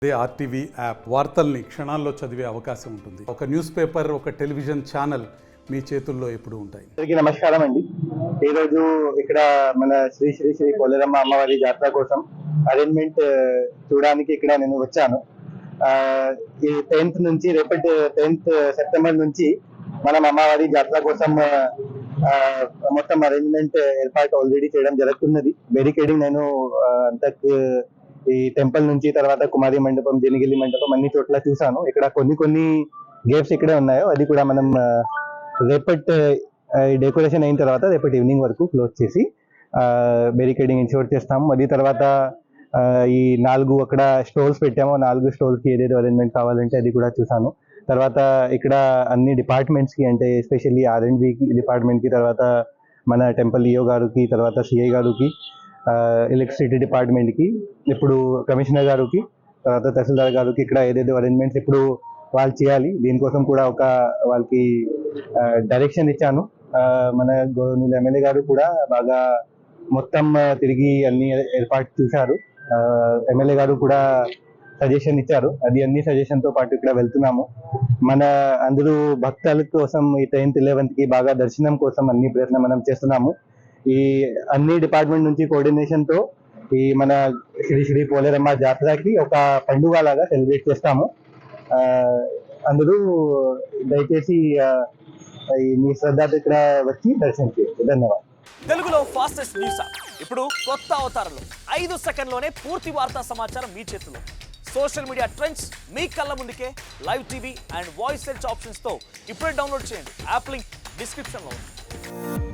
అదే RTV app వార్తల్ని క్షణాల్లో చదివే అవకాశం ఉంటుంది. ఒక న్యూస్ పేపర్, ఒక టెలివిజన్ ఛానల్ మీ చేతుల్లో ఎప్పుడూ ఉంటాయి. అందరికీ నమస్కారం అండి. ఈరోజు ఇక్కడ మన శ్రీ శ్రీ శ్రీ పోలేరమ్మ అమ్మవారి జాతర కోసం అరేంజ్మెంట్ చూడడానికి ఇక్కడ నేను వచ్చాను. ఈ 10th నుంచి రేపటి 10th సెప్టెంబర్ నుంచి మనం అమ్మవారి జాతర కోసం మొత్తం అరేంజ్మెంట్ ఏర్పాటు ఆల్రెడీ చేయడం జరుగుతున్నది. బెరికేడింగ్ నేను అంతకు ఈ టెంపుల్ నుంచి తర్వాత కుమారి మండపం, జనిగిలి మండపం అన్ని చోట్ల చూసాను. ఇక్కడ కొన్ని గేట్స్ ఇక్కడే ఉన్నాయో అది కూడా మనం రేపటి డెకరేషన్ అయిన తర్వాత రేపటి ఈవినింగ్ వరకు క్లోజ్ చేసి బెరికేడింగ్ ఇన్షూర్ చేస్తాము. అది తర్వాత ఈ 4 అక్కడ స్టోల్స్ పెట్టాము. 4 స్టోల్స్ కి ఏదేదో అరేంజ్మెంట్ కావాలంటే అది కూడా చూసాను. తర్వాత ఇక్కడ అన్ని డిపార్ట్మెంట్స్ కి, అంటే ఎస్పెషల్లీ R&B డిపార్ట్మెంట్ కి, తర్వాత మన టెంపుల్ ఈఓ గారికి, తర్వాత సిఐ గారికి, ఎలక్ట్రిసిటీ డిపార్ట్మెంట్ కి, ఇప్పుడు కమిషనర్ గారికి, తర్వాత తహసీల్దార్ గారికి ఇక్కడ ఏదేదో అరేంజ్మెంట్స్ ఇప్పుడు వాళ్ళు చేయాలి. దీనికోసం కూడా ఒక వాళ్ళకి డైరెక్షన్ ఇచ్చాను. మన గవర్నమెంట్ ఎమ్మెల్యే గారు కూడా బాగా మొత్తం తిరిగి అన్ని ఏర్పాటు చూశారు. ఎమ్మెల్యే గారు కూడా సజెషన్ ఇచ్చారు. అది అన్ని సజెషన్ తో పాటు ఇక్కడ వెళ్తున్నాము. మన అందరూ భక్తుల కోసం ఈ 10th 11th కి బాగా దర్శనం కోసం అన్ని ప్రయత్నం మనం చేస్తున్నాము. ఈ అన్ని డిపార్ట్మెంట్ నుంచి కోఆర్డినేషన్ తో ఈ మన శ్రీ శ్రీ పోలేరమ్మ జాతరకి ఒక పండుగ లాగా సెలబ్రేట్ చేస్తాము. అందరూ దయచేసి మీ శ్రద్ధతో ఇక్కడ వచ్చి దర్శనం చేయండి. ధన్యవాదాలు. తెలుగులో ఫాస్టెస్ట్ న్యూస్ ఇప్పుడు కొత్త అవతారంలో 5 సెకండ్లోనే పూర్తి వార్తా సమాచారం మీ చేతిలో. సోషల్ మీడియా ట్రెండ్స్ మీ కళ్ళ ముందుకే live TV and voice search options తో ఇప్పుడే డౌన్లోడ్ చేయండి. యాప్ లింక్ డిస్క్రిప్షన్ లో ఉంది.